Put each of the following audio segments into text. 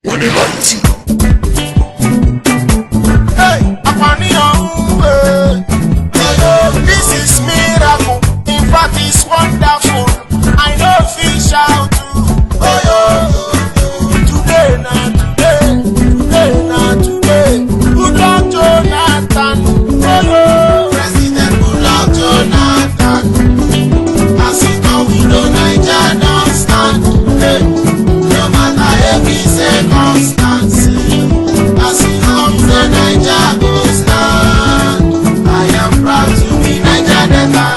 This is miracle. In fact, it's wonderful. I know fish out today, today. Goodluck Jonathan. President Goodluck Jonathan. As you know, we know Niger don't stand. No matter every circumstance. As you know, we know Niger goes stand. I am proud to be Niger Delta.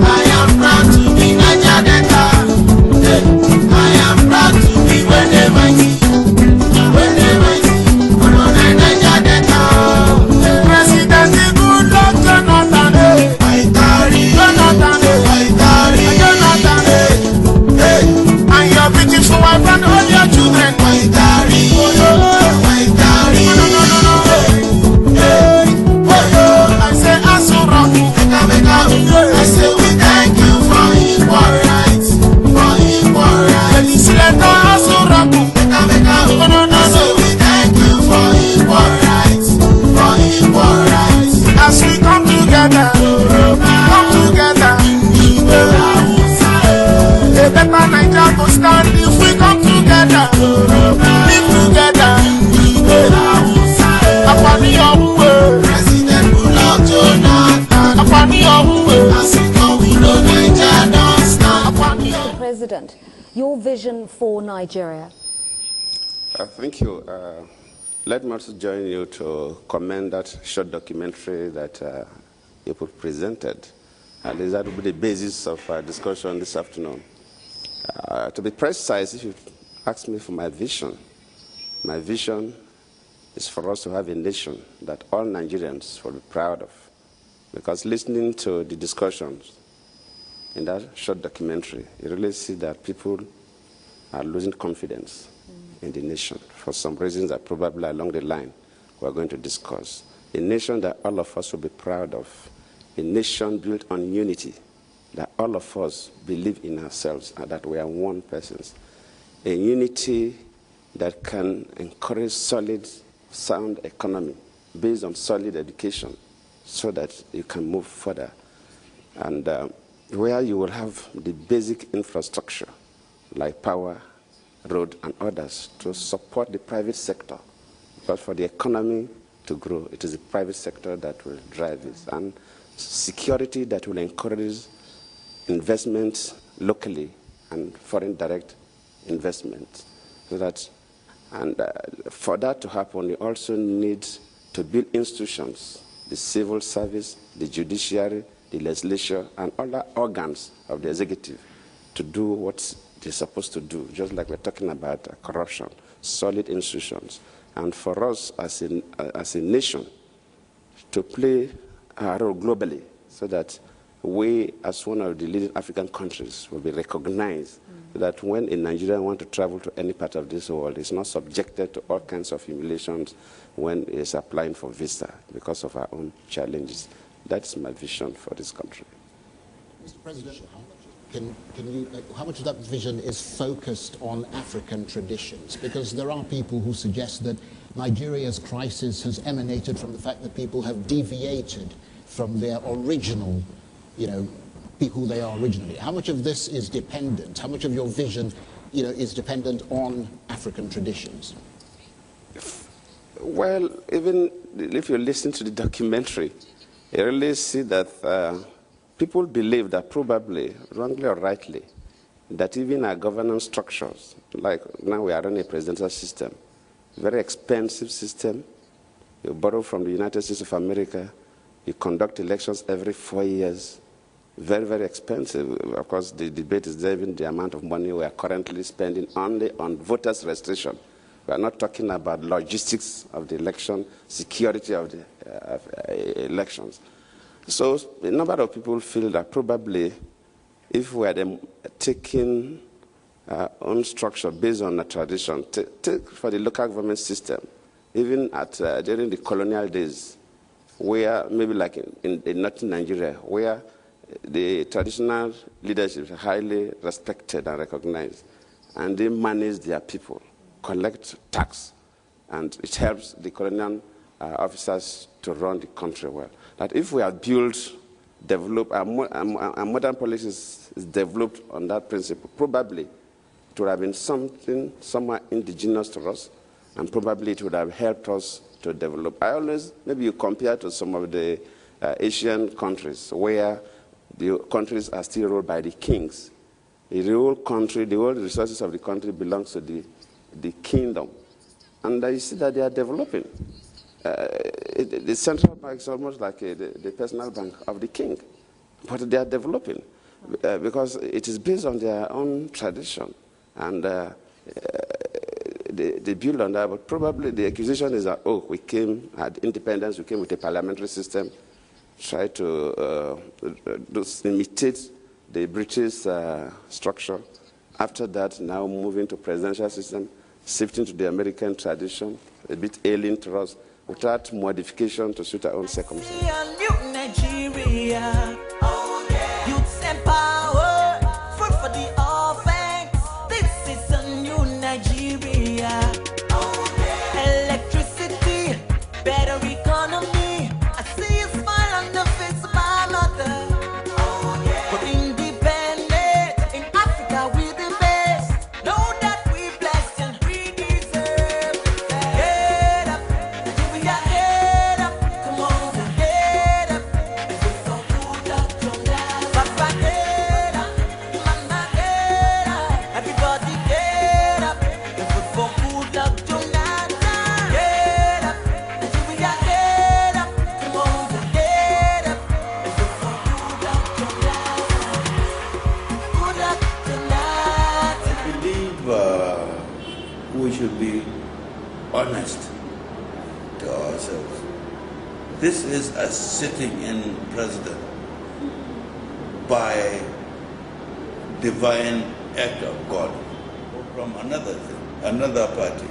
I am proud to be Niger Delta. I am proud to be when they mighty. When they mighty. Niger Delta. President Goodluck Jonathan. Jonathan. And your beautiful wife and all your children. I say Asuraku. I say we thank you for equal rights. For equal rights. Legislator Asuraku. I say we thank you for equal rights. For equal rights. As we come together. A better Niger go stand if we come together. Live together. President Goodluck Jonathan. As you know, we know Niger don't stand. Mr. President, your vision for Nigeria. Thank you. Let me also join you to commend that short documentary that you presented. That will be the basis of our discussion this afternoon. To be precise, if you ask me for my vision is for us to have a nation that all Nigerians will be proud of. Because listening to the discussions in that short documentary, you really see that people are losing confidence in the nation for some reasons that probably along the line we're going to discuss. A nation that all of us will be proud of. A nation built on unity, that all of us believe in ourselves and that we are one person. A unity that can encourage solid, sound economy based on solid education so that you can move further. And where you will have the basic infrastructure like power, road, and others to support the private sector. But for the economy to grow, it is the private sector that will drive it. And security that will encourage investment locally and foreign direct investment. So that, and for that to happen, you also need to build institutions, the civil service, the judiciary, the legislature, and other organs of the executive to do what they're supposed to do, just like we're talking about corruption, solid institutions. And for us as a nation to play our role globally so that we, as one of the leading African countries, will be recognized that when a Nigerian wants to travel to any part of this world, it's not subjected to all kinds of humiliations when it's applying for visa because of our own challenges. That's my vision for this country. Mr. President, how much of that vision is focused on African traditions? Because there are people who suggest that Nigeria's crisis has emanated from the fact that people have deviated from their original, who they are originally. How much of this is dependent? How much of your vision, is dependent on African traditions? Well, even if you listen to the documentary, you really see that people believe that probably, wrongly or rightly, that even our governance structures, like now we are on a presidential system, very expensive system. You borrow from the United States of America. You conduct elections every 4 years. Very, very expensive. Of course, the debate is there, even the amount of money we are currently spending only on voters' registration. We are not talking about logistics of the election, security of the elections. So a number of people feel that probably if we had taken our own structure based on a tradition, take for the local government system, even during the colonial days, where maybe like in northern Nigeria, where the traditional leadership is highly respected and recognized, and they manage their people collect tax, and it helps the colonial officers to run the country well. That if we have developed, and modern policies is developed on that principle, probably it would have been something somewhat indigenous to us, and probably it would have helped us to develop. Maybe you compare to some of the Asian countries where the countries are still ruled by the kings. The whole country, the whole resources of the country belongs to the kingdom. And you see that they are developing. The central bank is almost like the personal bank of the king. But they are developing because it is based on their own tradition. And they build on that. But probably the accusation is that, we came at independence, we came with a parliamentary system, try to imitate the British structure. After that, now moving to presidential system, shifting to the American tradition, a bit alien to us, without modification to suit our own circumstances. Nigeria, youth empowered, food for the orphans. This is a new Nigeria. Electricity, better economy. I see a smile on the face of my mother. We're independent in Africa, we're the best. Know that we blessed and we deserve. Head up, Nigeria, head up. Come on, head up. If it's so good up your life, Papa, head up, Mama, head up. Everybody head up. If it's so good up your life, head up, Nigeria, head up. Come on, head up. If it's so good up your life, good up tonight. I believe we should be honest to ourselves. This is a sitting-in president by divine act of God. From another party,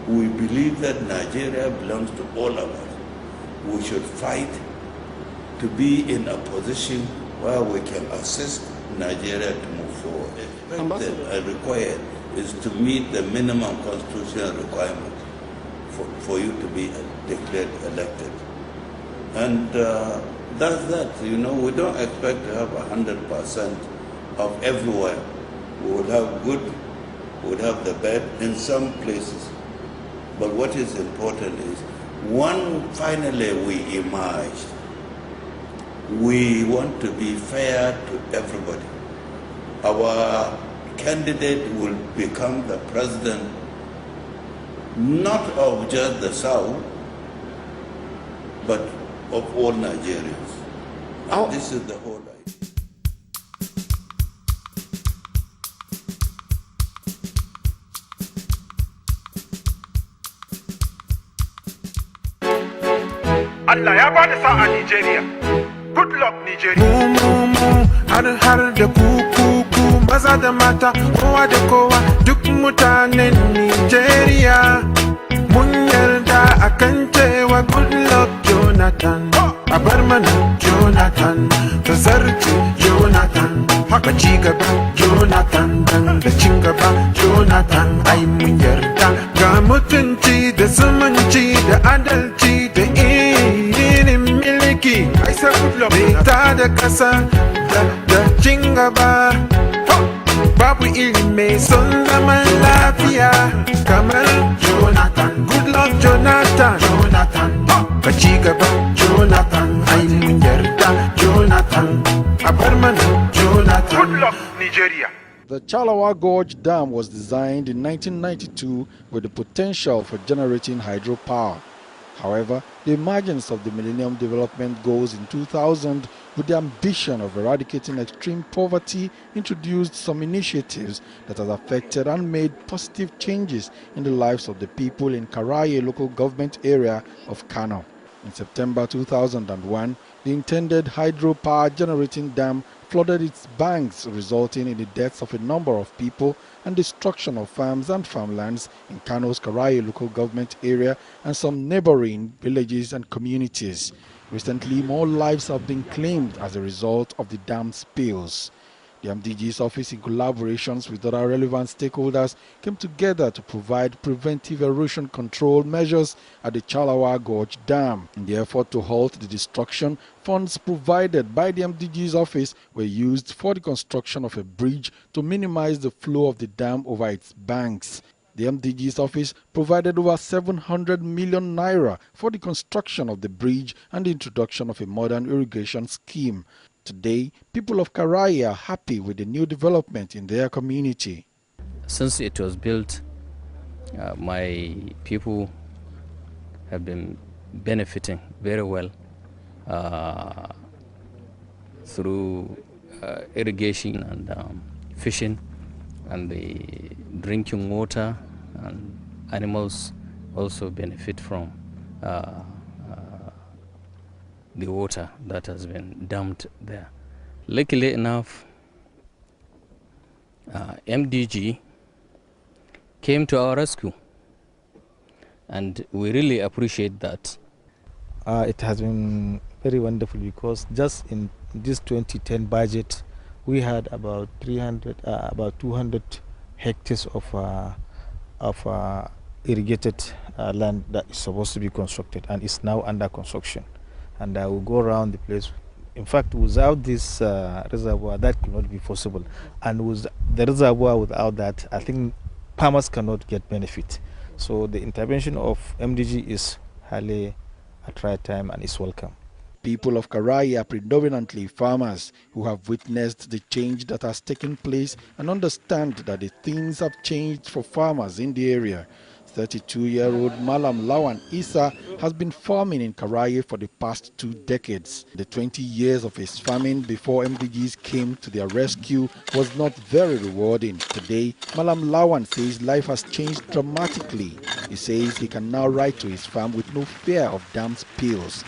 we believe that Nigeria belongs to all of us. We should fight to be in a position where we can assist Nigeria to move forward. What I require is to meet the minimum constitutional requirement for you to be declared elected. And that's that. We don't expect to have 100% of everywhere. We would have good, we would have the bad in some places. But what is important is, finally we emerged. We want to be fair to everybody. Our candidate will become the president not of just the South, but of all Nigerians. And this is the whole idea. Allah ya bada sa'a Nigeria. Good luck Nigeria. Mu har da ku maza da mata kowa da kowa duk mutanen Nigeria mun yarda akan cewa Goodluck Jonathan a bar mana Jonathan ta zarce Jonathan haka ci gaba Jonathan dan da cin gaba Jonathan ai mun yarda ga mutunci da zumunci da adalci da irin miliki ai sai Goodluck ta da kasa da cin gaba babu ilimi son zaman lafiya kamar Jonathan. Goodluck Jonathan. Ka ci gaba Jonathan ai mun yarda Jonathan a bar mana Jonathan. Good luck Nigeria. The Chalawa Gorge Dam was designed in 1992 with the potential for generating hydropower. However, the emergence of the Millennium Development Goals in 2000 with the ambition of eradicating extreme poverty introduced some initiatives that has affected and made positive changes in the lives of the people in Karaye local government area of Kano. In September 2001, the intended hydropower generating dam flooded its banks, resulting in the deaths of a number of people and destruction of farms and farmlands in Kano's Karaye local government area and some neighboring villages and communities. Recently, more lives have been claimed as a result of the dam spills. The MDG's office, in collaborations with other relevant stakeholders, came together to provide preventive erosion control measures at the Chalawa Gorge Dam. In the effort to halt the destruction, funds provided by the MDG's office were used for the construction of a bridge to minimize the flow of the dam over its banks. The MDG's office provided over 700 million naira for the construction of the bridge and the introduction of a modern irrigation scheme. Today, people of Karai are happy with the new development in their community. Since it was built, my people have been benefiting very well through irrigation and fishing and the drinking water, and animals also benefit from the water that has been dumped there. Luckily enough, MDG came to our rescue, and we really appreciate that. It has been very wonderful because just in this 2010 budget, we had about 200 hectares of irrigated land that is supposed to be constructed and is now under construction. And I will go around the place. In fact, without this reservoir, that could not be possible. And with the reservoir, without that, I think farmers cannot get benefit. So the intervention of MDG is highly at right time and is welcome. People of Karai are predominantly farmers who have witnessed the change that has taken place and understand that the things have changed for farmers in the area. 32-year-old Malam Lawan Isa has been farming in Karai for the past 2 decades. The 20 years of his farming before MDGs came to their rescue was not very rewarding. Today, Malam Lawan says life has changed dramatically. He says he can now ride to his farm with no fear of dam spills.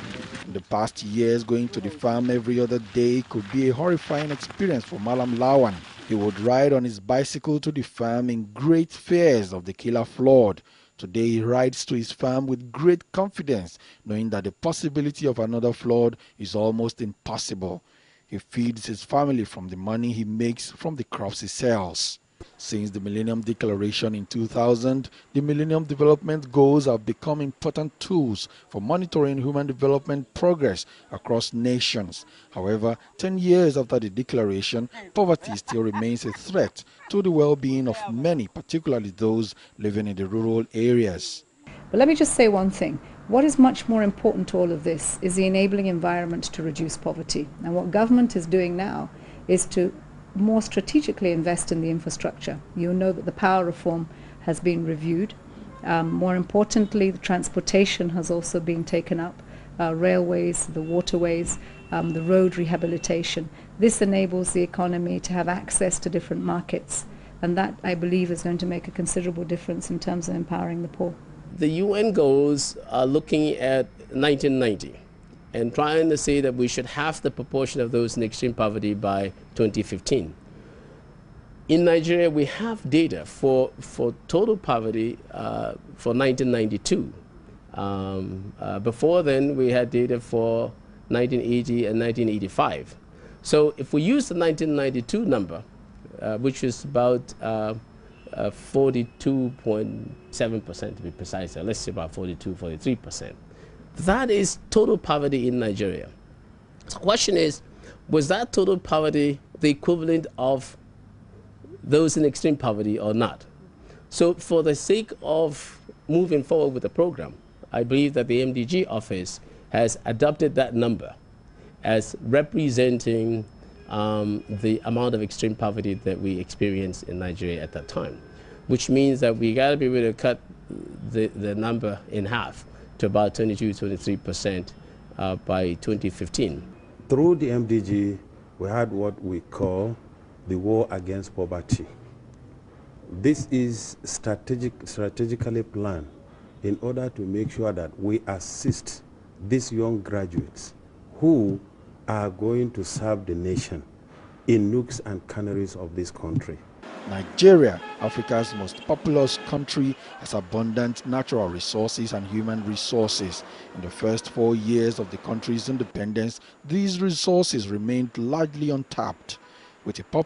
In the past years, going to the farm every other day could be a horrifying experience for Malam Lawan. He would ride on his bicycle to the farm in great fears of the killer flood. Today he rides to his farm with great confidence, knowing that the possibility of another flood is almost impossible. He feeds his family from the money he makes from the crops he sells. Since the Millennium Declaration in 2000, the Millennium Development Goals have become important tools for monitoring human development progress across nations. However, 10 years after the declaration, poverty still remains a threat to the well-being of many, particularly those living in the rural areas. But let me just say one thing. What is much more important to all of this is the enabling environment to reduce poverty. And what government is doing now is to more strategically invest in the infrastructure. You know that the power reform has been reviewed. More importantly, the transportation has also been taken up, railways, the waterways, the road rehabilitation. This enables the economy to have access to different markets, and that, I believe, is going to make a considerable difference in terms of empowering the poor. The UN goals are looking at 1990 and trying to say that we should halve the proportion of those in extreme poverty by 2015. In Nigeria, we have data for total poverty for 1992. Before then, we had data for 1980 and 1985. So if we use the 1992 number, which is about 42.7% to be precise, let's say about 43%. That is total poverty in Nigeria. The question is, was that total poverty the equivalent of those in extreme poverty or not? So for the sake of moving forward with the program, I believe that the MDG office has adopted that number as representing the amount of extreme poverty that we experienced in Nigeria at that time, which means that we got to be able to cut the number in half to about 22–23% by 2015. Through the MDG, we had what we call the war against poverty. This is strategically planned in order to make sure that we assist these young graduates who are going to serve the nation in nooks and crannies of this country. Nigeria, Africa's most populous country, has abundant natural resources and human resources. In the first 4 years of the country's independence, these resources remained largely untapped. With a